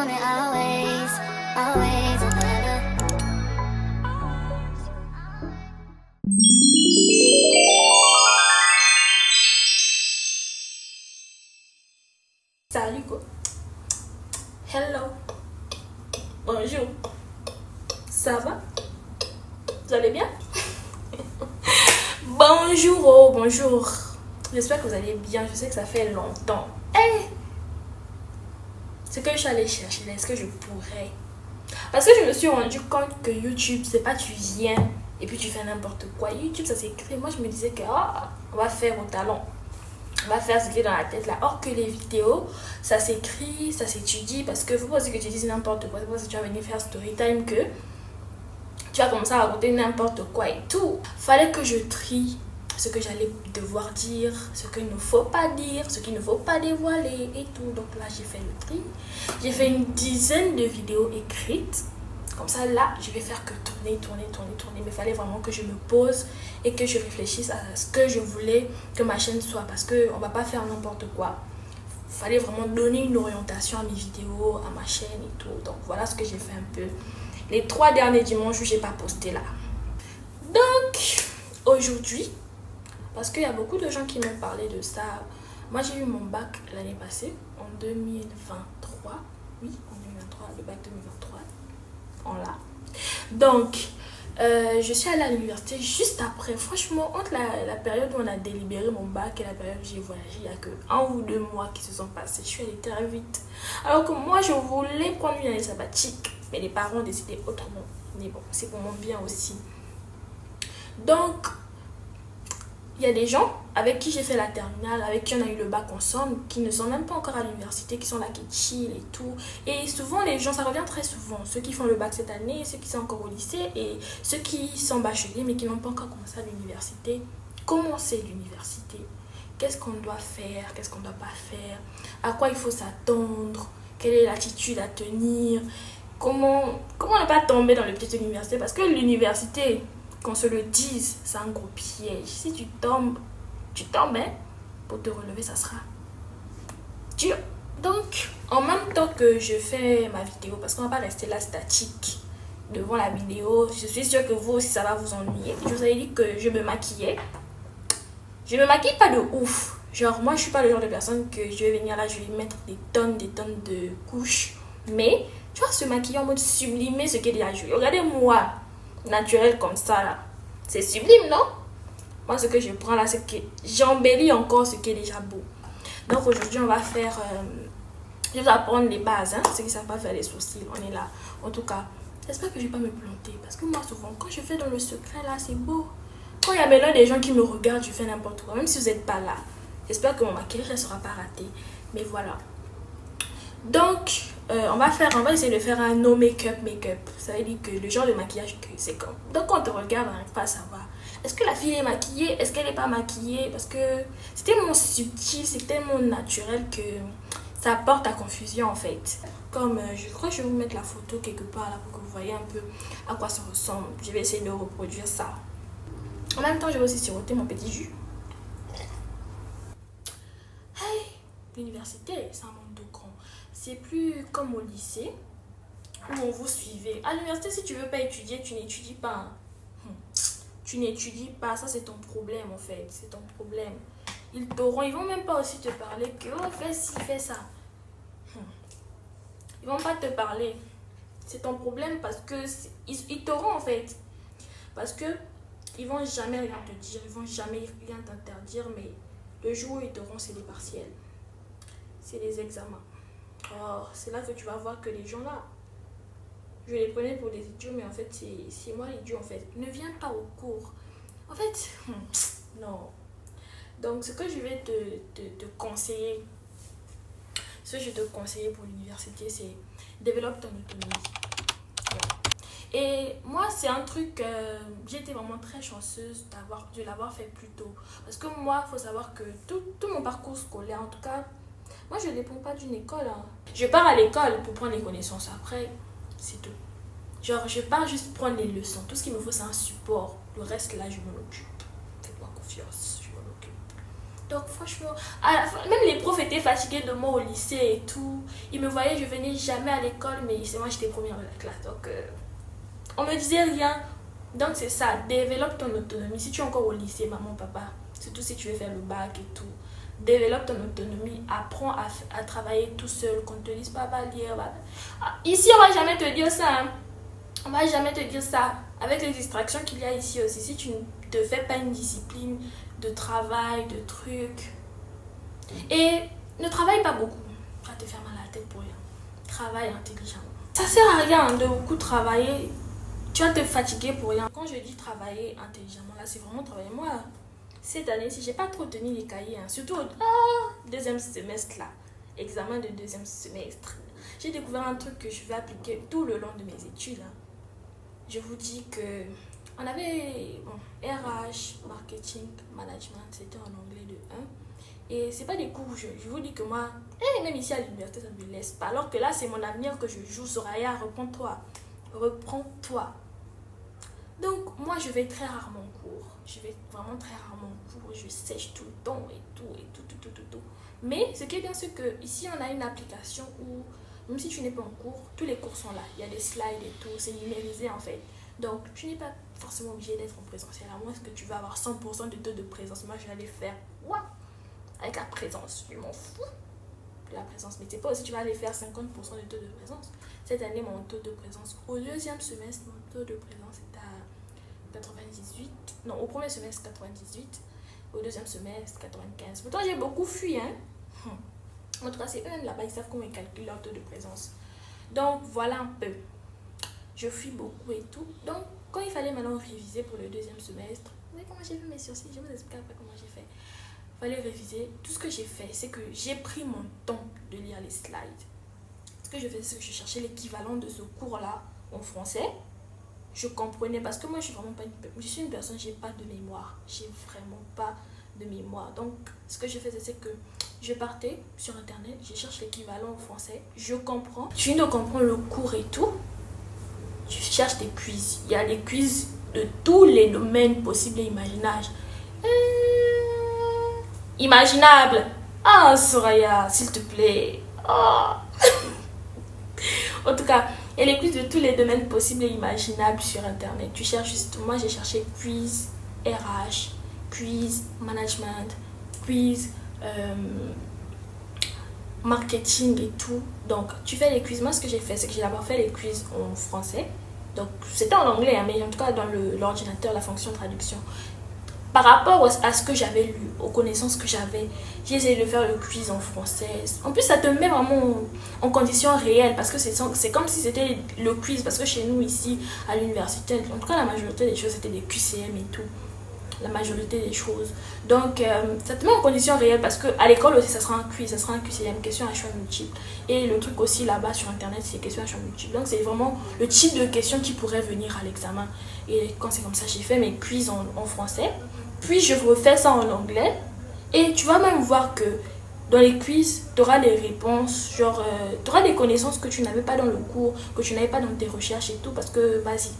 want it always, always and forever. Salut quoi. Hello. Bonjour. Ça va? Vous allez bien? Bonjour, oh, bonjour. J'espère que vous allez bien. Je sais que ça fait longtemps. Hey! Ce que je suis allée chercher, est-ce que je pourrais? Parce que je me suis rendu compte que YouTube, c'est pas tu viens et puis tu fais n'importe quoi. YouTube, ça s'écrit. Moi, je me disais que on va faire au talent. On va faire ce qui est dans la tête là. Or que les vidéos, ça s'écrit, ça s'étudie. Parce que faut pas aussi que tu dises n'importe quoi. C'est pas si tu vas venir faire story time que tu vas commencer à raconter n'importe quoi et tout. Fallait que je trie ce que j'allais devoir dire, ce qu'il ne faut pas dire, ce qu'il ne faut pas dévoiler et tout. Donc là, j'ai fait le tri. J'ai fait une dizaine de vidéos écrites. Comme ça, là, je vais faire que tourner. Mais il fallait vraiment que je me pose et que je réfléchisse à ce que je voulais que ma chaîne soit. Parce qu'on ne va pas faire n'importe quoi. Il fallait vraiment donner une orientation à mes vidéos, à ma chaîne et tout. Donc voilà ce que j'ai fait un peu. Les 3 derniers dimanches où je n'ai pas posté là. Donc, aujourd'hui, parce qu'il y a beaucoup de gens qui m'ont parlé de ça. Moi, j'ai eu mon bac l'année passée, en 2023. Oui, en 2023, le bac 2023. On l'a. Donc, je suis allée à l'université juste après. Franchement, entre la période où on a délibéré mon bac et la période où j'ai voyagé, il n'y a que 1 ou 2 mois qui se sont passés. Je suis allée très vite. Alors que moi, je voulais prendre une année sabbatique. Mais les parents ont décidé autrement. Mais bon, c'est pour mon bien aussi. Donc, il y a des gens avec qui j'ai fait la terminale, avec qui on a eu le bac ensemble, qui ne sont même pas encore à l'université, qui sont là, qui chill et tout. Et souvent, les gens, ça revient très souvent. Ceux qui font le bac cette année, ceux qui sont encore au lycée et ceux qui sont bacheliers mais qui n'ont pas encore commencé à l'université. Comment c'est l'université? Qu'est-ce qu'on doit faire? Qu'est-ce qu'on ne doit pas faire? À quoi il faut s'attendre? Quelle est l'attitude à tenir? Comment ne pas tomber dans le piège de l'université? Parce que l'université, qu'on se le dise, c'est un gros piège. Si tu tombes, hein, pour te relever, ça sera dur. Donc, en même temps que je fais ma vidéo, parce qu'on va pas rester là statique devant la vidéo, je suis sûre que vous aussi, ça va vous ennuyer. Je vous avais dit que je me maquillais. Je me maquille pas de ouf. Genre, moi, je suis pas le genre de personne que je vais venir là, je vais mettre des tonnes de couches. Mais, tu vois, se maquiller en mode sublimer ce qui est déjà joli. Regardez-moi, naturel comme ça là, c'est sublime, non? Moi, ce que je prends là, c'est que j'embellis encore ce qui est déjà beau. Donc aujourd'hui, on va faire je vais apprendre les bases, hein, ceux qui ne savent pas faire les sourcils. On est là. En tout cas, j'espère que je ne vais pas me planter, parce que moi souvent quand je fais dans le secret là, c'est beau. Quand il y a maintenant des gens qui me regardent, je fais n'importe quoi, même si vous n'êtes pas là. J'espère que mon maquillage ne sera pas raté, mais voilà. Donc, on va essayer de faire un no make-up. Ça veut dire que le genre de maquillage que c'est comme. Donc, quand on te regarde, on n'arrive pas à savoir. Est-ce que la fille est maquillée? Est-ce qu'elle n'est pas maquillée? Parce que c'est tellement subtil, c'est tellement naturel que ça porte à confusion en fait. Comme, je crois que je vais vous mettre la photo quelque part là pour que vous voyez un peu à quoi ça ressemble. Je vais essayer de reproduire ça. En même temps, je vais aussi siroter mon petit jus. Hey, l'université, c'est un monde de grand. C'est plus comme au lycée où on vous suivait. À l'université, si tu veux pas étudier, tu n'étudies pas. Tu n'étudies pas, ça c'est ton problème en fait. C'est ton problème. Ils vont même pas aussi te parler que oh, fais ci, fais ça. Ils vont pas te parler. C'est ton problème parce que ils t'auront en fait. Parce que ils vont jamais rien te dire, ils vont jamais rien t'interdire, mais le jour où ils t'auront, c'est les partiels. C'est les examens. Or, c'est là que tu vas voir que les gens là, je les prenais pour des idiots, mais en fait, c'est moi l'idiot en fait. Ne viens pas au cours. En fait, non. Donc, ce que je vais te conseiller, ce que je vais te conseiller pour l'université, c'est développe ton autonomie. Ouais. Et moi, c'est un truc, j'ai été vraiment très chanceuse de l'avoir fait plus tôt. Parce que moi, il faut savoir que tout mon parcours scolaire, en tout cas, moi, je ne dépends pas d'une école. Hein. Je pars à l'école pour prendre les connaissances. Après, c'est tout. Genre, je pars juste prendre les leçons. Tout ce qu'il me faut, c'est un support. Le reste, là, je m'en occupe. Faites-moi confiance, je m'en occupe. Donc franchement, à la fin, même les profs étaient fatigués de moi au lycée et tout. Ils me voyaient, je venais jamais à l'école, mais c'est moi j'étais première de la classe. Donc on me disait rien. Donc c'est ça, développe ton autonomie. Si tu es encore au lycée, maman, papa, surtout si tu veux faire le bac et tout, développe ton autonomie, apprends à travailler tout seul, qu'on ne te dise pas va lire. Ici, on va jamais te dire ça. Hein. On va jamais te dire ça. Avec les distractions qu'il y a ici aussi, si tu ne te fais pas une discipline de travail, de trucs, et ne travaille pas beaucoup, tu vas te faire mal à la tête pour rien. Travaille intelligemment. Ça sert à rien de beaucoup travailler. Tu vas te fatiguer pour rien. Quand je dis travailler intelligemment, là, c'est vraiment travailler. Moi, cette année-ci, j'ai pas trop tenu les cahiers. Hein. Surtout au deuxième semestre, là. Examen de deuxième semestre. J'ai découvert un truc que je vais appliquer tout le long de mes études. Hein. Je vous dis que on avait RH, marketing, management, c'était en anglais de 1. Et c'est pas des cours, je vous dis que moi, même ici à l'université, ça ne me laisse pas. Alors que là, c'est mon avenir que je joue. Soraya, reprends-toi. Reprends-toi. Donc, moi, je vais très rarement en cours. Je vais vraiment très rarement en cours. Je sèche tout le temps et tout. Mais ce qui est bien, c'est que ici on a une application où, même si tu n'es pas en cours, tous les cours sont là. Il y a des slides et tout. C'est numérisé en fait. Donc, tu n'es pas forcément obligé d'être en présentiel. À moins que tu vas avoir 100% de taux de présence. Moi, je vais aller faire avec la présence. Je m'en fous de la présence. Mais c'est pas aussi tu vas aller faire 50% de taux de présence. Cette année, mon taux de présence, au deuxième semestre, mon taux de présence est à 98. Non, au premier semestre, 98. Au deuxième semestre, 95. Pourtant, j'ai beaucoup fui, hein. En tout cas, c'est eux là-bas, ils savent comment ils calculent leur taux de présence. Donc, voilà un peu. Je fuis beaucoup et tout. Donc, quand il fallait maintenant réviser pour le deuxième semestre, vous voyez comment j'ai fait mes sourcils? Je vous explique après comment j'ai fait. Il fallait réviser. Tout ce que j'ai fait, c'est que j'ai pris mon temps de lire les slides. Ce que je faisais, c'est que je cherchais l'équivalent de ce cours-là en français. Je comprenais parce que moi, je suis une personne, j'ai pas de mémoire. J'ai vraiment pas de mémoire. Donc, ce que je faisais, c'est que je partais sur Internet, je cherche l'équivalent en français, je comprends. Je viens de comprendre le cours et tout. Je cherche des quiz. Il y a des quiz de tous les domaines possibles et imaginables. Imaginable. Ah, Soraya, s'il te plaît. Oh. En tout cas, il y a les quiz de tous les domaines possibles et imaginables sur Internet. Tu cherches juste, moi j'ai cherché quiz RH, quiz management, quiz marketing et tout. Donc, tu fais les quiz. Moi, ce que j'ai fait, c'est que j'ai d'abord fait les quiz en français. Donc, c'était en anglais, hein, mais en tout cas, dans l'ordinateur, la fonction traduction. Par rapport à ce que j'avais lu, aux connaissances que j'avais, j'ai essayé de faire le quiz en français. En plus, ça te met vraiment en conditions réelles parce que c'est comme si c'était le quiz. Parce que chez nous, ici, à l'université, en tout cas, la majorité des choses, c'était des QCM et tout. La majorité des choses. Donc, ça te met en conditions réelles parce qu'à l'école aussi, ça sera un quiz, ça sera un QCM, question à choix multiple. Et le truc aussi là-bas sur Internet, c'est question à choix multiple. Donc, c'est vraiment le type de questions qui pourrait venir à l'examen. Et quand c'est comme ça, j'ai fait mes quiz en français. Puis, je refais ça en anglais. Et tu vas même voir que dans les quiz, tu auras des réponses, genre, tu auras des connaissances que tu n'avais pas dans le cours, que tu n'avais pas dans tes recherches et tout, parce que, vas-y.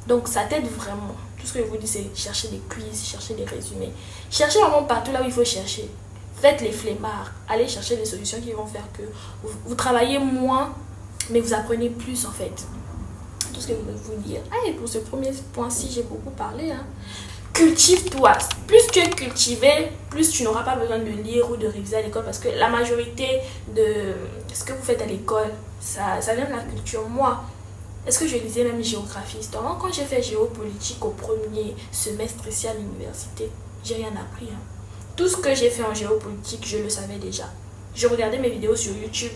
Donc, ça t'aide vraiment. Tout ce que je vous dis, c'est chercher des quiz, chercher des résumés. Cherchez vraiment partout là où il faut chercher. Faites les flemmards. Allez chercher des solutions qui vont faire que vous travaillez moins, mais vous apprenez plus en fait. Tout ce que je veux vous dire. Ah, et pour ce premier point-ci, j'ai beaucoup parlé. Hein. Cultive-toi. Plus tu es cultivé, plus tu n'auras pas besoin de lire ou de réviser à l'école parce que la majorité de ce que vous faites à l'école, ça vient de la culture. Moi, est-ce que je lisais même géographie, histoire? Quand j'ai fait géopolitique au premier semestre ici à l'université, j'ai rien appris. Hein. Tout ce que j'ai fait en géopolitique, je le savais déjà. Je regardais mes vidéos sur YouTube.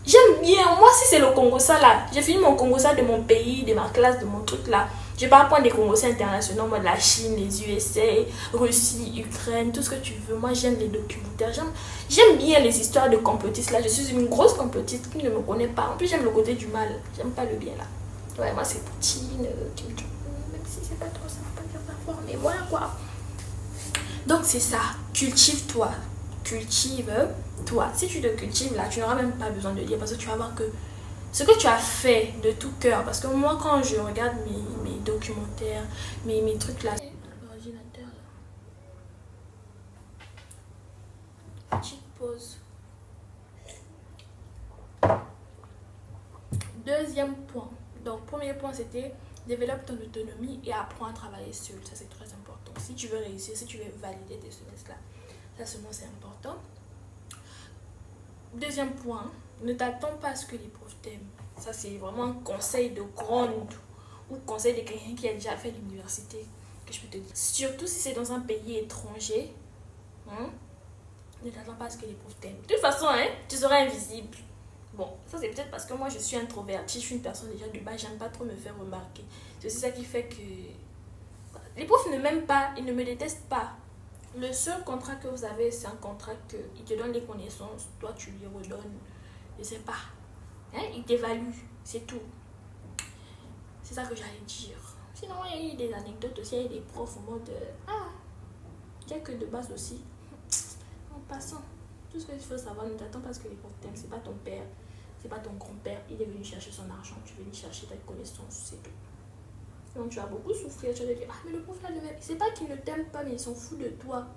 J'aime bien. Moi, si c'est le Congossa là, j'ai fini mon Congossa de mon pays, de ma classe, de mon truc là. Je parle pas des Congossais internationaux, moi de la Chine, les USA, Russie, Ukraine, tout ce que tu veux. Moi, j'aime les documentaires. J'aime bien les histoires de complotistes là. Je suis une grosse complotiste qui ne me connaît pas. En plus, j'aime le côté du mal. J'aime pas le bien là. Ouais, moi c'est Poutine, Kim Jong-un, même si c'est pas trop ça, faut pas dire pas fort, mais voilà quoi. Donc c'est ça, cultive-toi. Cultive-toi. Si tu te cultives là, tu n'auras même pas besoin de lire parce que tu vas voir que ce que tu as fait de tout cœur, parce que moi quand je regarde mes documentaires, mes trucs là, l'ordinateur là. Deuxième point. Donc, premier point, c'était développe ton autonomie et apprends à travailler seul. Ça, c'est très important. Si tu veux réussir, si tu veux valider tes semestres-là, ça seulement, c'est important. Deuxième point, ne t'attends pas à ce que les profs t'aiment. Ça, c'est vraiment un conseil de grande ou conseil de quelqu'un qui a déjà fait l'université que je peux te dire. Surtout si c'est dans un pays étranger, ne t'attends pas à ce que les profs t'aiment. De toute façon, tu seras invisible. Bon, ça c'est peut-être parce que moi je suis introvertie, je suis une personne déjà de base, j'aime pas trop me faire remarquer. C'est aussi ça qui fait que les profs ne m'aiment pas, ils ne me détestent pas. Le seul contrat que vous avez, c'est un contrat qu'ils te donnent les connaissances, toi tu lui redonnes, je sais pas. Ils t'évaluent, c'est tout. C'est ça que j'allais dire. Sinon, il y a eu des anecdotes aussi, il y a des profs en mode il n'y a que de base aussi. En passant, tout ce qu'il faut savoir, ne t'attends pas à ce que les profs t'aiment, c'est pas ton père. C'est pas ton grand-père, il est venu chercher son argent, tu es venu chercher ta connaissance, c'est tout. Donc tu vas beaucoup souffrir, tu vas te dire, mais le prof là, c'est pas qu'il ne t'aime pas, mais ils s'en foutent de toi.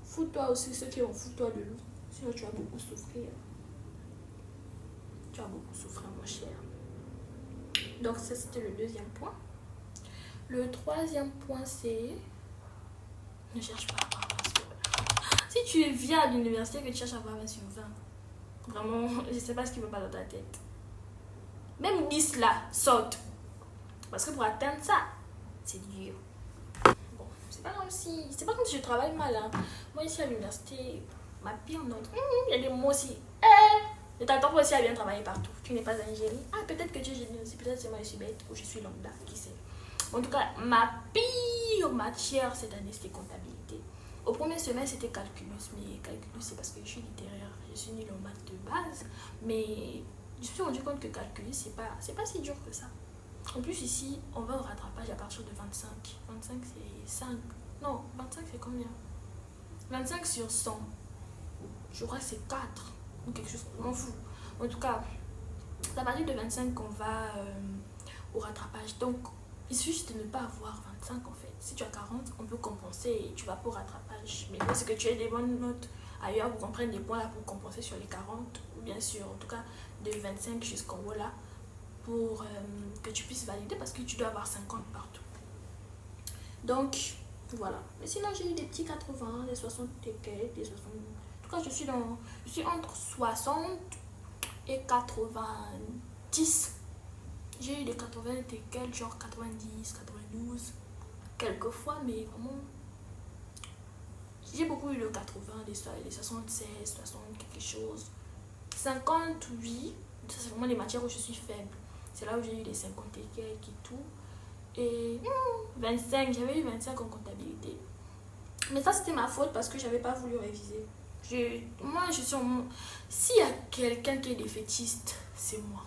Fous-toi aussi, ceux qui ont fous-toi de lui. Sinon tu vas beaucoup souffrir. Tu vas beaucoup souffrir, mon cher. Donc ça, c'était le deuxième point. Le troisième point, c'est ne cherche pas à avoir 20 sur 20. Si tu viens à l'université que tu cherches à avoir 20 sur 20, vraiment, je sais pas ce qui ne va pas dans ta tête. Même 10 là, saute. Parce que pour atteindre ça, c'est dur. Bon, c'est pas comme si je travaille mal. Moi ici à l'université, ma pire note, il y a des mots aussi. Ne t'attends pas aussi à bien travailler partout. Tu n'es pas un génie. Peut-être que tu es génie aussi. Peut-être que moi je suis bête ou je suis lambda, qui sait. En tout cas, ma pire matière cette année, c'était comptabilité. Au premier semestre, c'était calculus. Mais calculus, c'est parce que je suis littéraire. Je suis nulle en maths de base. Mais je me suis rendu compte que calculus, c'est pas si dur que ça. En plus, ici, on va au rattrapage à partir de 25. 25, c'est 5. Non, 25, c'est combien? 25 sur 100. Je crois que c'est 4. Ou quelque chose, je m'en fous. En tout cas, c'est à partir de 25 qu'on va au rattrapage. Donc, il suffit juste de ne pas avoir 25 en fait. Si tu as 40, on peut compenser et tu vas pour rattrapage. Mais c'est que tu aies des bonnes notes ailleurs pour qu'on prenne des points là pour compenser sur les 40. Ou bien sûr, en tout cas, de 25 jusqu'en haut là. Pour que tu puisses valider parce que tu dois avoir 50 partout. Donc, voilà. Mais sinon, j'ai eu des petits 80, des 60 et quelques, des 60. En tout cas, je suis entre 60 et 90. J'ai eu des 80 et quelques, genre 90, 92, quelques fois, mais vraiment, j'ai beaucoup eu le 80, les 76, 60, quelque chose. 50, oui, ça c'est vraiment les matières où je suis faible. C'est là où j'ai eu les 50 et quelques et tout. Et 25, j'avais eu 25 en comptabilité. Mais ça, c'était ma faute parce que j'avais pas voulu réviser. Moi, je suis en... S'il y a quelqu'un qui est défaitiste, c'est moi.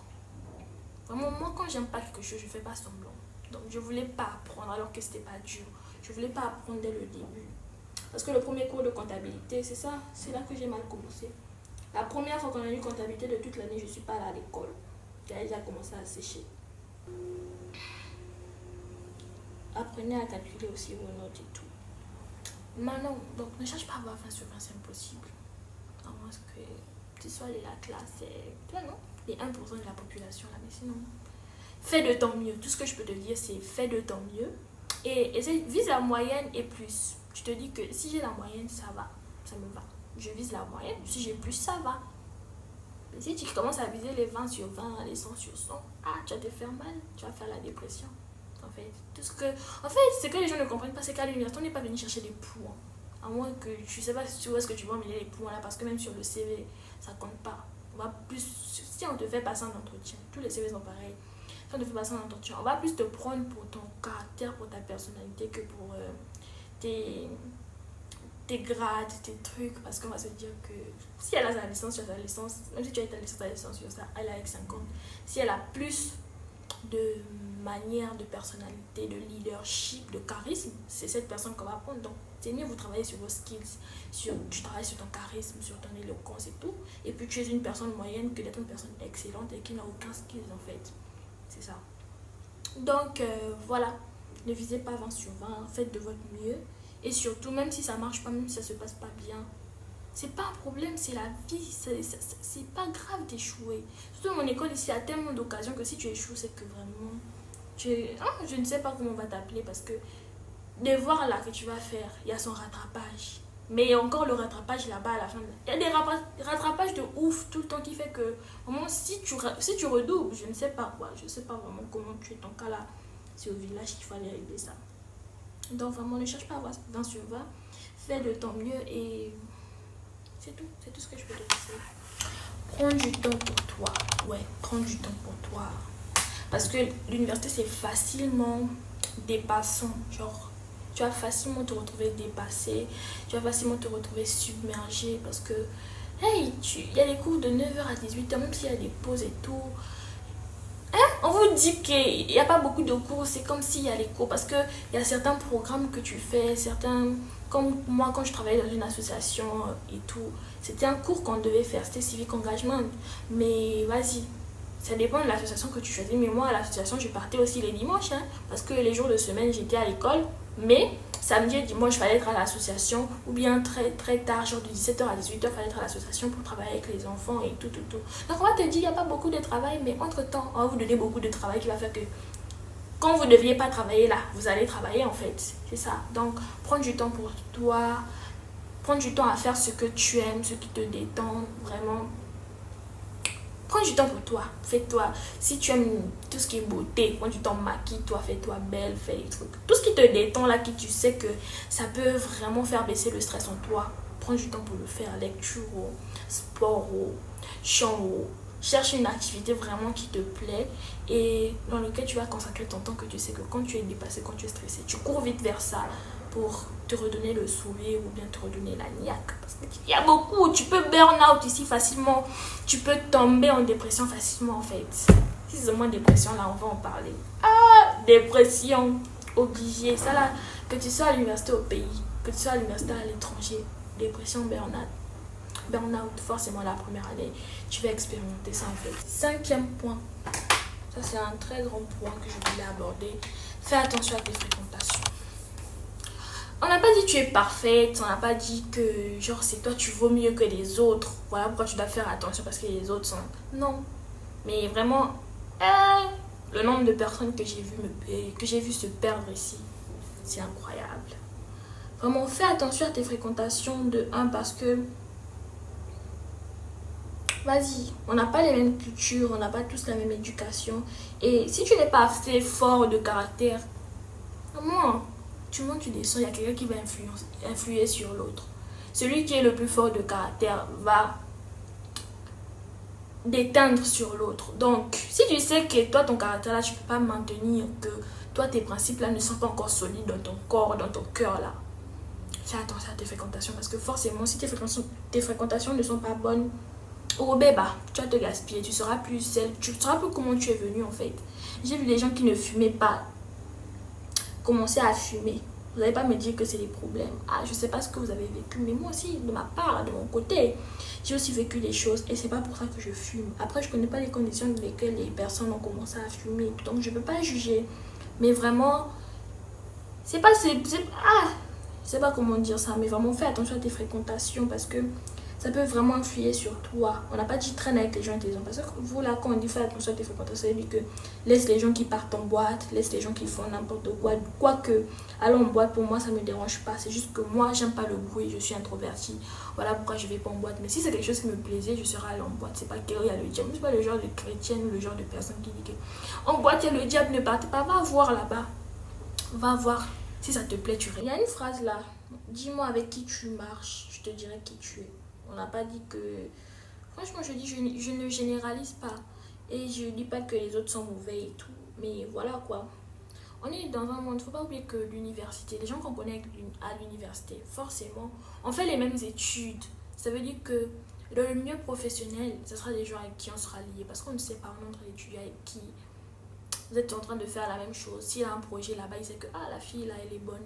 Vraiment, moi, quand j'aime pas quelque chose, je fais pas semblant. Donc, je voulais pas apprendre alors que c'était pas dur. Je voulais pas apprendre dès le début. Parce que le premier cours de comptabilité, c'est ça, c'est là que j'ai mal commencé. La première fois qu'on a eu comptabilité de toute l'année, je suis pas allée à l'école. J'ai déjà commencé à sécher. Apprenez à calculer aussi vos notes et tout. Maintenant, donc ne cherche pas à avoir 20 sur 20, c'est impossible. À moins que tu sois de la classe, non, les 1% de la population là, mais sinon, fais de ton mieux. Tout ce que je peux te dire, c'est fais de ton mieux. Et vise la moyenne et plus. Tu te dis que si j'ai la moyenne, ça va, ça me va. Je vise la moyenne, si j'ai plus, ça va. Mais si tu commences à viser les 20 sur 20, les 100 sur 100, tu vas te faire mal, tu vas faire la dépression. En fait, ce que les gens ne comprennent pas, c'est qu'à l'université, on n'est pas venu chercher des points. À moins que tu sais pas où est-ce que tu vas emmener les points là, parce que même sur le CV, ça compte pas. On va plus, si on te fait passer un entretien, tous les CV sont pareils. Si on te fait passer un entretien, on va plus te prendre pour ton caractère, pour ta personnalité que pour tes grades, tes trucs, parce qu'on va se dire que si elle a sa licence sur sa licence, même si tu as ta licence sur ça, elle a avec 50. Si elle a plus de manière, de personnalité, de leadership, de charisme, c'est cette personne qu'on va prendre. Donc, c'est mieux vous travaillez sur vos skills, tu travailles sur ton charisme, sur ton éloquence et tout. Et puis, tu es une personne moyenne que d'être une personne excellente et qui n'a aucun skill en fait. C'est ça. Donc, voilà. Ne visez pas 20 sur 20, faites de votre mieux. Et surtout, même si ça marche pas, même si ça se passe pas bien, C'est pas un problème, c'est la vie, c'est pas grave d'échouer. Surtout dans mon école ici, il y a tellement d'occasions que si tu échoues, c'est que vraiment, je ne sais pas comment on va t'appeler parce que devoir là que tu vas faire, il y a son rattrapage. Mais il y a encore le rattrapage là-bas à la fin. Il y a des rattrapages de ouf tout le temps qui fait que, vraiment, si tu redoubles, je ne sais pas quoi, je ne sais pas vraiment comment tu es ton cas là. C'est au village qu'il faut aller régler ça. Donc vraiment, ne cherche pas à avoir 20 sur 20. Fais de ton mieux et c'est tout ce que je peux te dire. Prends du temps pour toi. Ouais, prends du temps pour toi. Parce que l'université, c'est facilement dépassant. Genre, tu vas facilement te retrouver dépassé. Tu vas facilement te retrouver submergé. Parce que, hey, il y a des cours de 9h à 18h, même s'il y a des pauses et tout. On vous dit qu'il n'y a pas beaucoup de cours, c'est comme s'il y a les cours parce qu'il y a certains programmes que tu fais, comme moi quand je travaillais dans une association et tout, c'était un cours qu'on devait faire, c'était Civic Engagement, mais vas-y, ça dépend de l'association que tu choisis, mais moi à l'association je partais aussi les dimanches, parce que les jours de semaine j'étais à l'école, mais samedi et dimanche il fallait être à l'association, ou bien très très tard, genre de 17h à 18h, il fallait être à l'association pour travailler avec les enfants et tout. Donc on va te dire, il n'y a pas beaucoup de travail, mais entre-temps, on va vous donner beaucoup de travail qui va faire que quand vous ne deviez pas travailler là, vous allez travailler en fait. C'est ça. Donc prends du temps pour toi, prends du temps à faire ce que tu aimes, ce qui te détend, vraiment. Prends du temps pour toi, fais-toi. Si tu aimes tout ce qui est beauté, prends du temps, maquille-toi, fais-toi belle, fais les trucs. Tout ce qui te détend là, qui tu sais que ça peut vraiment faire baisser le stress en toi. Prends du temps pour le faire, lecture, sport, chant. Cherche une activité vraiment qui te plaît et dans laquelle tu vas consacrer ton temps, que tu sais que quand tu es dépassé, quand tu es stressé, tu cours vite vers ça pour te redonner le sourire ou bien te redonner la niaque. Parce qu'il y a beaucoup, tu peux burn out ici facilement, tu peux tomber en dépression facilement en fait. Si c'est moins dépression, là on va en parler. Ah, dépression, obligé, ça là, que tu sois à l'université au pays, que tu sois à l'université à l'étranger, dépression, burn-out, forcément la première année, tu vas expérimenter ça en fait. 5e point, ça c'est un très grand point que je voulais aborder. Fais attention à tes fréquentations. On n'a pas dit que tu es parfaite, on n'a pas dit que genre c'est toi tu vaux mieux que les autres. Voilà pourquoi tu dois faire attention parce que les autres sont... Non, mais vraiment, le nombre de personnes que j'ai vu se perdre ici, c'est incroyable. Vraiment, fais attention à tes fréquentations de 1 parce que vas-y, on n'a pas les mêmes cultures, on n'a pas tous la même éducation. Et si tu n'es pas assez fort de caractère, comment tu montes, tu descends, il y a quelqu'un qui va influer sur l'autre. Celui qui est le plus fort de caractère va déteindre sur l'autre. Donc, si tu sais que toi, ton caractère là, tu ne peux pas maintenir, que toi, tes principes là ne sont pas encore solides dans ton corps, dans ton cœur là, fais attention à tes fréquentations parce que forcément, si tes fréquentations ne sont pas bonnes, au bébé, tu vas te gaspiller, tu seras plus seul, tu sauras plus comment tu es venu en fait. J'ai vu des gens qui ne fumaient pas commencer à fumer. Vous n'allez pas me dire que c'est des problèmes. Ah, je sais pas ce que vous avez vécu, mais moi aussi, de ma part, de mon côté, j'ai aussi vécu des choses et c'est pas pour ça que je fume. Après, je connais pas les conditions dans lesquelles les personnes ont commencé à fumer, donc je peux pas juger. Mais vraiment, je sais pas comment dire ça, mais vraiment fais attention à tes fréquentations parce que ça peut vraiment influer sur toi. On n'a pas dit traîne avec les gens intelligents. Parce que vous, là, quand on dit fais attention à tes fréquentations, ça veut dire que laisse les gens qui partent en boîte, laisse les gens qui font n'importe quoi. Quoique, aller en boîte, pour moi, ça ne me dérange pas. C'est juste que moi, j'aime pas le bruit, je suis introvertie. Voilà pourquoi je vais pas en boîte. Mais si c'est quelque chose qui me plaisait, je serais allée en boîte. C'est pas qu'il y a le diable. Je suis pas le genre de chrétienne ou le genre de personne qui dit que en boîte, il y a le diable, ne partez pas. Va voir là-bas. Va voir. Si ça te plaît, tu restes. Il y a une phrase là. Dis-moi avec qui tu marches, je te dirai qui tu es. On n'a pas dit que... Franchement, je dis, je ne généralise pas. Et je ne dis pas que les autres sont mauvais et tout. Mais voilà quoi. On est dans un monde, il ne faut pas oublier que l'université, les gens qu'on connaît à l'université, forcément, on fait les mêmes études. Ça veut dire que le milieu professionnel, ce sera des gens avec qui on sera lié. Parce qu'on ne sait pas, notre étudiant avec qui vous êtes en train de faire la même chose. S'il a un projet là-bas, il sait que la fille là, elle est bonne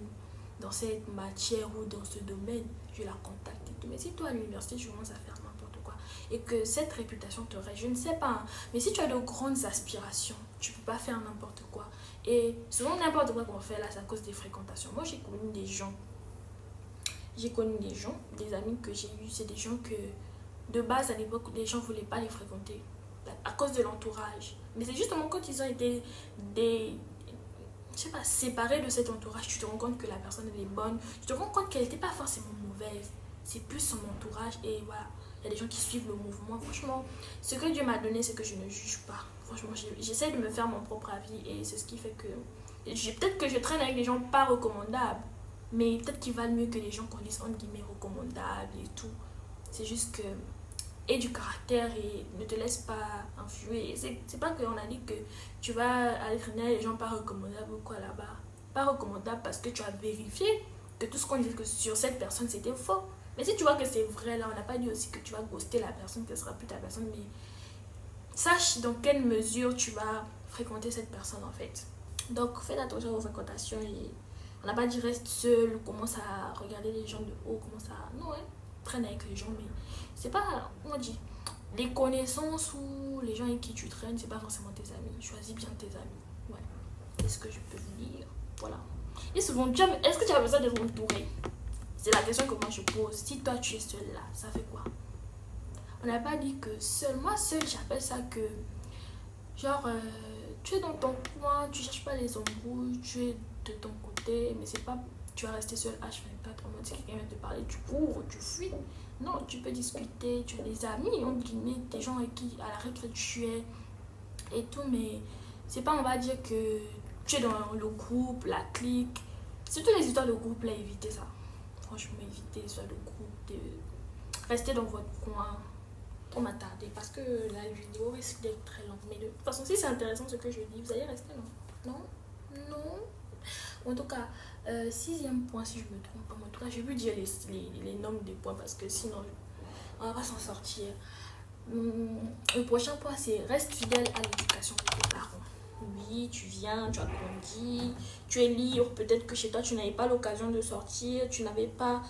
dans cette matière ou dans ce domaine, je la contacte et tout. Mais si toi à l'université tu commences à faire n'importe quoi et que cette réputation te reste, je ne sais pas, mais si tu as de grandes aspirations, tu peux pas faire n'importe quoi. Et souvent n'importe quoi qu'on fait là, c'est à cause des fréquentations. Moi j'ai connu des gens, j'ai connu des gens, des amis que j'ai eus, c'est des gens que de base à l'époque, les gens ne voulaient pas les fréquenter à cause de l'entourage. Mais c'est justement quand ils ont été des, je sais pas, séparés de cet entourage, tu te rends compte que la personne elle est bonne, tu te rends compte qu'elle n'était pas forcément mauvaise, c'est plus son entourage et voilà. Il y a des gens qui suivent le mouvement. Franchement, ce que Dieu m'a donné, c'est que je ne juge pas. Franchement, j'essaie de me faire mon propre avis et c'est ce qui fait que peut-être que je traîne avec des gens pas recommandables, mais peut-être qu'ils valent mieux que les gens qu'on dit entre guillemets recommandables et tout. C'est juste que aie du caractère et ne te laisse pas influer. C'est pas qu'on a dit que tu vas aller traîner avec les gens pas recommandables ou quoi là-bas. Pas recommandables parce que tu as vérifié que tout ce qu'on disait que sur cette personne c'était faux. Mais si tu vois que c'est vrai là, on n'a pas dit aussi que tu vas ghoster la personne, que ce sera plus ta personne, mais sache dans quelle mesure tu vas fréquenter cette personne en fait. Donc faites attention aux fréquentations et on n'a pas dit reste seul ou commence à regarder les gens de haut, commence à... Non, hein, traîne avec les gens, mais c'est pas, on dit, les connaissances ou les gens avec qui tu traînes, c'est pas forcément tes amis. Choisis bien tes amis. Ouais. C'est ce que je peux vous dire. Voilà. Et souvent, est-ce que tu as besoin d'être entouré? C'est la question que moi je pose. Si toi tu es seul là, ça fait quoi? On n'a pas dit que seul. Moi seul, j'appelle ça que genre tu es dans ton coin, tu cherches pas les embrouilles, tu es de ton côté, mais c'est pas tu vas rester seul H24 en mode si quelqu'un vient te parler, tu cours, tu fuis. Non, tu peux discuter, tu as des amis, on dit des gens avec qui à la retraite tu es et tout, mais c'est pas on va dire que tu es dans le groupe, la clique. Surtout les histoires de groupe là, évitez ça. Franchement, évitez les histoires de groupe, restez dans votre coin. On m'a tardé parce que la vidéo risque d'être très longue. Mais de toute façon, si c'est intéressant ce que je dis, vous allez rester non? Non. En tout cas, sixième point, si je me trompe pas, en tout cas, je vais dire les nombres des points parce que sinon, on va pas s'en sortir. Le prochain point, c'est reste fidèle à l'éducation de tes parents. Oui, tu viens, tu as grandi, tu es libre. Peut-être que chez toi, tu n'avais pas l'occasion de sortir, tu n'avais pas...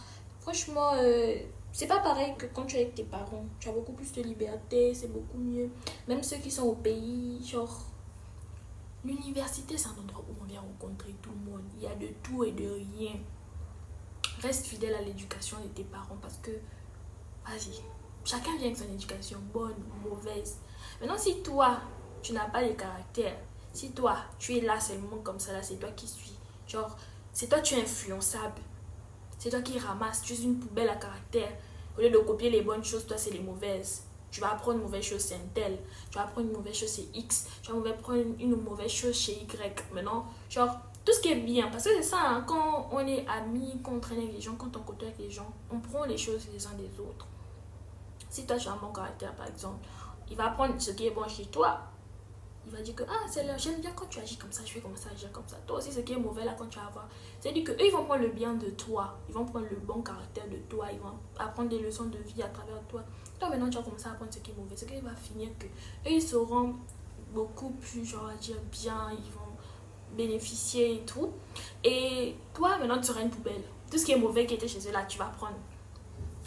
Franchement, c'est pas pareil que quand tu es avec tes parents. Tu as beaucoup plus de liberté, c'est beaucoup mieux. Même ceux qui sont au pays, genre... L'université, c'est un endroit où on vient rencontrer tout le monde. Il y a de tout et de rien. Reste fidèle à l'éducation de tes parents parce que, vas-y, chacun vient avec son éducation, bonne ou mauvaise. Maintenant, si toi, tu n'as pas de caractère, si toi, tu es là seulement comme ça, là, c'est toi qui suis. Genre, c'est toi, tu es influençable. C'est toi qui ramasses, tu es une poubelle à caractère. Au lieu de copier les bonnes choses, toi, c'est les mauvaises. Tu vas apprendre une mauvaise chose, c'est un tel. Tu vas apprendre une mauvaise chose, c'est X. Tu vas apprendre une mauvaise chose chez Y. Maintenant, genre, tout ce qui est bien. Parce que c'est ça, hein, quand on est amis, quand on traîne avec les gens, quand on côtoie avec les gens, on prend les choses les uns des autres. Si toi, tu as un bon caractère, par exemple, il va apprendre ce qui est bon chez toi. Il va dire que c'est là, j'aime bien quand tu agis comme ça, je fais comme ça, j'agis comme ça. Toi aussi, ce qui est mauvais là, quand tu vas voir, c'est-à-dire qu'eux, ils vont prendre le bien de toi, ils vont prendre le bon caractère de toi, ils vont apprendre des leçons de vie à travers toi. Toi, maintenant, tu vas commencer à apprendre ce qui est mauvais, ce qui va finir que eux, ils seront beaucoup plus, genre, à dire bien, ils vont bénéficier et tout. Et toi, maintenant, tu seras une poubelle. Tout ce qui est mauvais qui était chez eux là, tu vas prendre.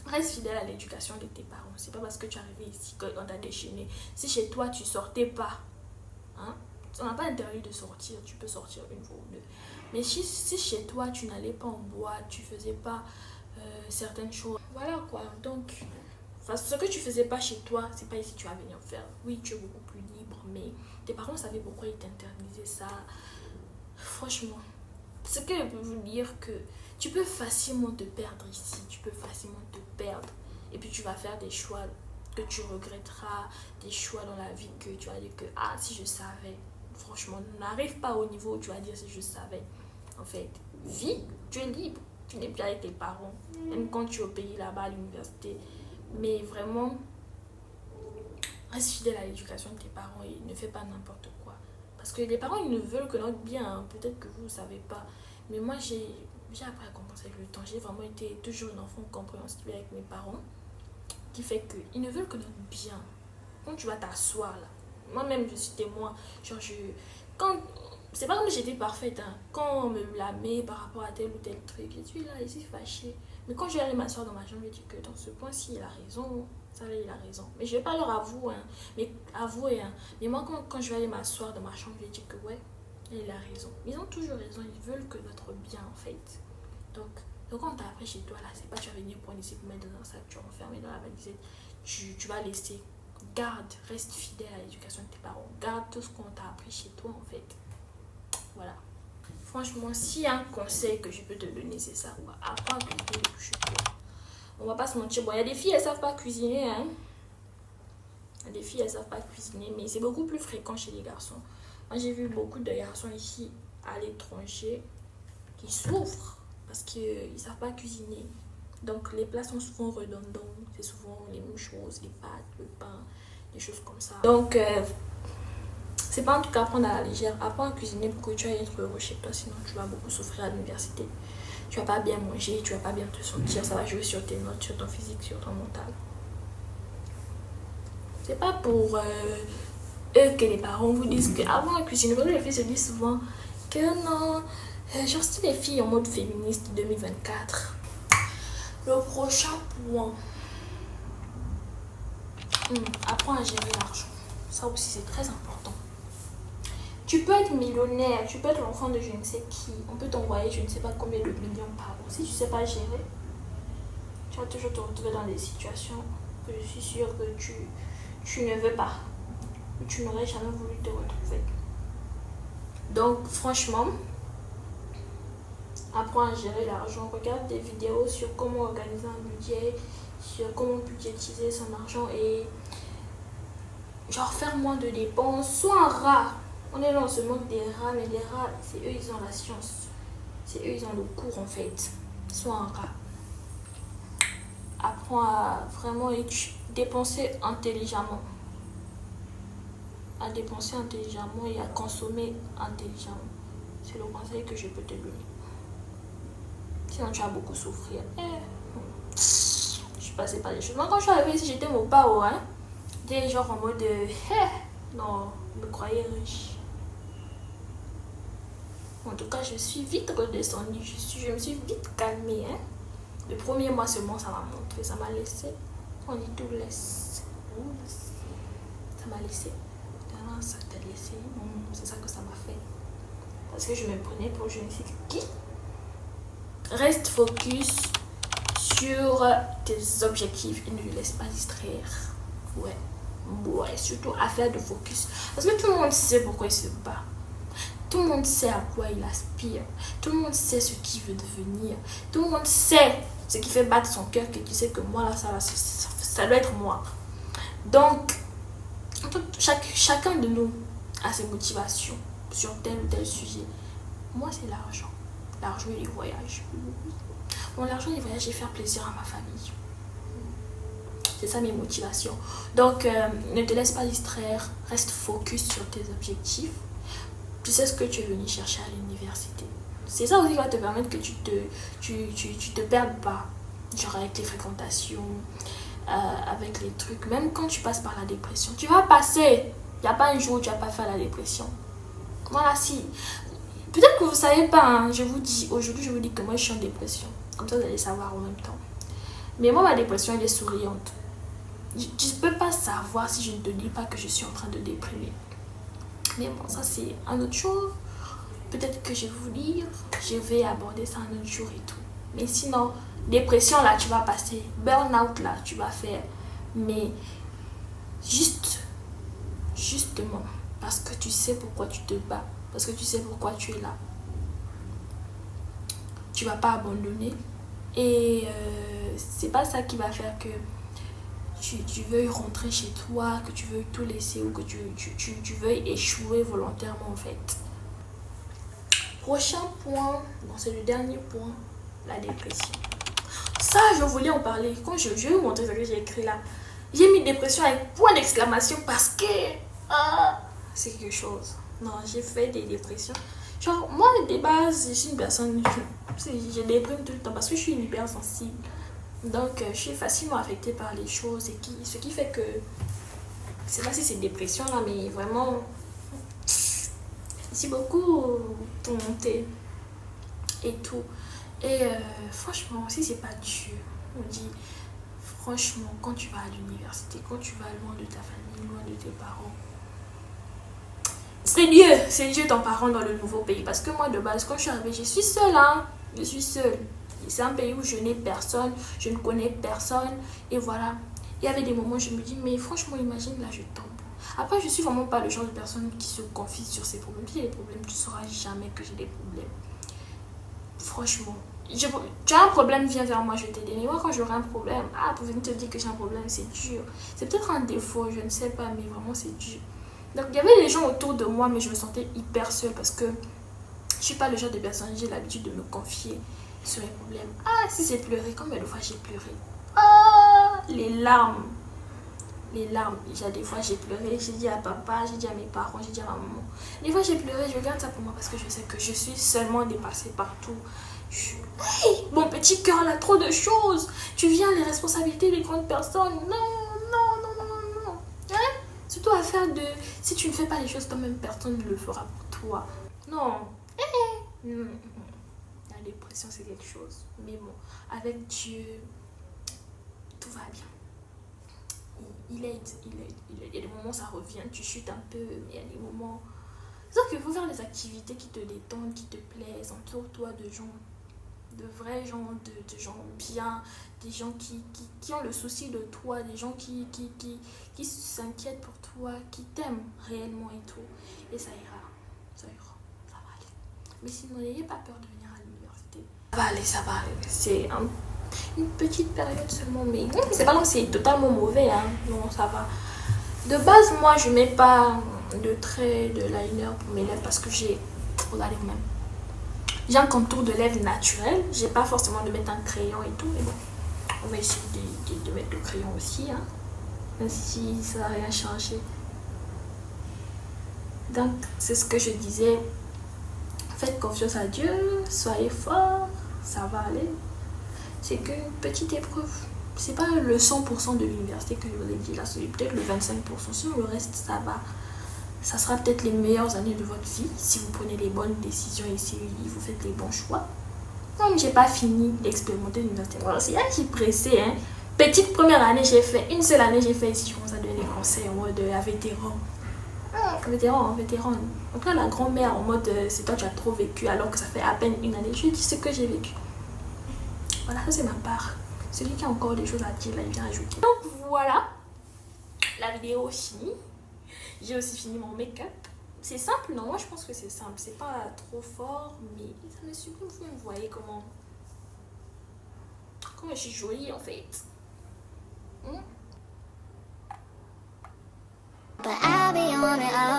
Reste fidèle à l'éducation de tes parents. C'est pas parce que tu es arrivé ici qu'on t'a déchaîné. Si chez toi, tu sortais pas, hein, on n'a pas interdit de sortir, tu peux sortir une fois ou deux. Mais si chez toi, tu n'allais pas en boîte, tu faisais pas certaines choses, voilà quoi. Donc, ce que tu faisais pas chez toi, c'est pas ici que tu vas venir faire. Oui, tu es beaucoup plus libre, mais tes parents savaient pourquoi ils t'interdisaient ça. Franchement, ce que je peux vous dire que tu peux facilement te perdre ici, tu peux facilement te perdre. Et puis tu vas faire des choix que tu regretteras, des choix dans la vie que tu vas dire que si je savais. Franchement, n'arrive pas au niveau où tu vas dire si je savais. En fait, vis, tu es libre, tu n'es plus avec tes parents, même quand tu es au pays là-bas à l'université. Mais vraiment, reste fidèle à l'éducation de tes parents et ne fais pas n'importe quoi. Parce que les parents, ils ne veulent que notre bien, hein. Peut-être que vous ne savez pas. Mais moi, j'ai appris à comprendre avec le temps. J'ai vraiment été toujours une enfant compréhensible avec mes parents. Qui fait qu'ils ne veulent que notre bien. Quand tu vas t'asseoir là, moi-même je suis témoin, genre c'est pas comme si j'étais parfaite, hein. Quand on me blâmait par rapport à tel ou tel truc, je suis là ici fâchée. Mais quand je vais aller m'asseoir dans ma chambre, je dis que dans ce point-ci il a raison, ça là il a raison. Mais je vais pas leur avouer, hein. Mais avouer, hein. Mais moi quand je vais aller m'asseoir dans ma chambre, je vais dire que ouais, il a raison. Ils ont toujours raison, ils veulent que notre bien en fait. Donc Donc quand on t'a appris chez toi là, c'est pas tu vas venir prendre ici pour mettre dans un sac, tu vas enfermer dans la valise, tu vas laisser. Garde, reste fidèle à l'éducation de tes parents. Garde tout ce qu'on t'a appris chez toi en fait. Voilà. Franchement, s'il y a un conseil que je peux te donner, c'est ça. Apprends à cuisiner depuis chez toi. On va pas se mentir. Bon, il y a des filles, elles savent pas cuisiner. Hein. Il y a des filles, elles savent pas cuisiner. Mais c'est beaucoup plus fréquent chez les garçons. Moi, j'ai vu beaucoup de garçons ici à l'étranger qui souffrent parce qu'ils ne savent pas cuisiner. Donc, les plats sont souvent redondants. C'est souvent les mêmes choses, les pâtes, le pain, des choses comme ça. Donc, c'est pas en tout cas prendre à la légère. Apprends à cuisiner pour que tu ailles être heureux chez toi. Sinon, tu vas beaucoup souffrir à l'université. Tu vas pas bien manger, tu vas pas bien te sentir. Ça va jouer sur tes notes, sur ton physique, sur ton mental. C'est pas pour eux que les parents vous disent qu'avant la cuisine, les filles se disent souvent que non, genre c'est les filles en mode féministe 2024. Le prochain point, apprends à gérer l'argent. Ça aussi c'est très important. Tu peux être millionnaire, tu peux être l'enfant de je ne sais qui. On peut t'envoyer je ne sais pas combien de millions par an. Si tu ne sais pas gérer, tu vas toujours te retrouver dans des situations que je suis sûre que tu ne veux pas. Tu n'aurais jamais voulu te retrouver. Donc franchement, apprends à gérer l'argent. Regarde des vidéos sur comment organiser un budget, sur comment budgétiser son argent et genre faire moins de dépenses. Sois un rat. On est là, on se moque des rats, mais les rats, c'est eux, ils ont la science. C'est eux, ils ont le cours en fait. Sois un rat. Apprends à vraiment dépenser intelligemment. À dépenser intelligemment et à consommer intelligemment. C'est le conseil que je peux te donner. Sinon, tu vas beaucoup souffrir. Je suis passée par des choses. Moi, quand je suis arrivée ici, j'étais mon pao. Hein? J'étais genre en mode non, je me croyais riche. En tout cas, je suis vite redescendue. Je me suis vite calmée. Hein? Le premier mois seulement, ça m'a montré. Ça m'a laissé. On dit tout laisse. Ça m'a laissé. Ça t'a laissé. C'est ça que ça m'a fait. Parce que je me prenais pour je ne sais qui. Reste focus sur tes objectifs et ne te laisse pas distraire. Ouais, surtout affaire de focus. Parce que tout le monde sait pourquoi il se bat. Tout le monde sait à quoi il aspire. Tout le monde sait ce qu'il veut devenir. Tout le monde sait ce qui fait battre son cœur, que tu sais que moi, là, ça doit être moi. Donc, chacun de nous a ses motivations sur tel ou tel sujet. Moi, c'est l'argent. L'argent et les voyages. Bon, l'argent et les voyages et faire plaisir à ma famille. C'est ça mes motivations. Donc, ne te laisse pas distraire. Reste focus sur tes objectifs. Tu sais ce que tu es venu chercher à l'université. C'est ça aussi qui va te permettre que tu te perdes pas. Genre avec tes fréquentations, avec les trucs. Même quand tu passes par la dépression, tu vas passer. Il n'y a pas un jour où tu vas pas faire la dépression. Voilà, si. Peut-être que vous ne savez pas, hein, aujourd'hui je vous dis que moi je suis en dépression. Comme ça vous allez savoir en même temps. Mais moi ma dépression elle est souriante. Tu ne peux pas savoir si je ne te dis pas que je suis en train de déprimer. Mais bon, ça c'est un autre jour. Peut-être que je vais vous dire, je vais aborder ça un autre jour et tout. Mais sinon, dépression là tu vas passer. Burn-out là tu vas faire. Mais justement, parce que tu sais pourquoi tu te bats. Parce que tu sais pourquoi tu es là. Tu vas pas abandonner. Et c'est pas ça qui va faire que tu veuilles rentrer chez toi, que tu veuilles tout laisser ou que tu veuilles échouer volontairement en fait. Prochain point, bon, c'est le dernier point, la dépression. Ça, je voulais en parler. Quand je vais vous montrer ce que j'ai écrit là. J'ai mis dépression avec point d'exclamation parce que c'est quelque chose. Non, j'ai fait des dépressions. Genre, moi, de base, je suis une personne, je déprime tout le temps parce que je suis une hypersensible. Donc, je suis facilement affectée par les choses. Et ce qui fait que, je sais pas si c'est dépression là, mais vraiment, c'est beaucoup tourmenté et tout. Et franchement, si c'est pas Dieu, on dit, franchement, quand tu vas à l'université, quand tu vas loin de ta famille, loin de tes parents, c'est Dieu ton parent dans le nouveau pays. Parce que moi, de base, quand je suis arrivée, je suis seule, hein. Je suis seule. C'est un pays où je n'ai personne, je ne connais personne. Et voilà. Il y avait des moments où je me dis, mais franchement, imagine, là, je tombe. Après, je suis vraiment pas le genre de personne qui se confie sur ses problèmes. Si j'ai des problèmes, tu ne sauras jamais que j'ai des problèmes. Franchement. Tu as un problème, viens vers moi, je vais t'aider. Mais moi, quand j'aurai un problème, pour venir te dire que j'ai un problème, c'est dur. C'est peut-être un défaut, je ne sais pas, mais vraiment, c'est dur. Donc, il y avait des gens autour de moi, mais je me sentais hyper seule parce que je suis pas le genre de personne, j'ai l'habitude de me confier sur les problèmes. Si c'est pleurer, combien de fois j'ai pleuré? Les larmes. Les larmes. Des fois, j'ai pleuré, j'ai dit à papa, j'ai dit à mes parents, j'ai dit à ma maman. Des fois, j'ai pleuré, je garde ça pour moi parce que je sais que je suis seulement dépassée partout. Hey, mon petit cœur, là, trop de choses. Tu viens, les responsabilités des grandes personnes. Non, non, non, non, non. Hein? Surtout à faire de... Si tu ne fais pas les choses toi-même, personne ne le fera pour toi. Non. La dépression, c'est quelque chose. Mais bon, avec Dieu, tout va bien. Il aide. Il y a des moments où ça revient, tu chutes un peu, mais il y a des moments... C'est sûr qu'il faut faire des activités qui te détendent, qui te plaisent. Entoure-toi de gens, de vrais gens, de gens bien, des gens qui ont le souci de toi, des gens qui s'inquiètent pour toi, qui t'aiment réellement et tout. Et ça ira, ça va aller. Mais sinon, n'ayez pas peur de venir à l'université. Ça va aller. C'est une petite période seulement, mais c'est pas comme c'est totalement mauvais, hein. Non, ça va. De base, moi, je mets pas de trait de liner pour mes lèvres parce que regardez vous-même. J'ai un contour de lèvres naturel. J'ai pas forcément de mettre un crayon et tout, mais bon, on va essayer de mettre le crayon aussi, hein. Même si ça n'a rien changé. Donc, c'est ce que je disais. Faites confiance à Dieu, soyez forts, ça va aller. C'est qu'une petite épreuve. C'est pas le 100% de l'université que je vous ai dit là, c'est peut-être le 25%. Sinon, le reste, ça va. Ça sera peut-être les meilleures années de votre vie si vous prenez les bonnes décisions et si vous faites les bons choix. Non, mais j'ai pas fini d'expérimenter l'université. Voilà, c'est là que j'ai pressé, hein. Petite première année, j'ai fait une seule année, j'ai fait ici, je commence à donner des conseils en mode à vétéran. Vétéran. Donc là, la grand-mère en mode c'est toi, tu as trop vécu alors que ça fait à peine une année. Je dis ce que j'ai vécu. Voilà, ça c'est ma part. Celui qui a encore des choses à dire, là, il vient ajouter. Donc voilà, la vidéo est finie. J'ai aussi fini mon make-up. C'est simple, non? Moi je pense que c'est simple. C'est pas trop fort, mais ça me sublime. Vous voyez comment je suis jolie en fait. But I'll be on it all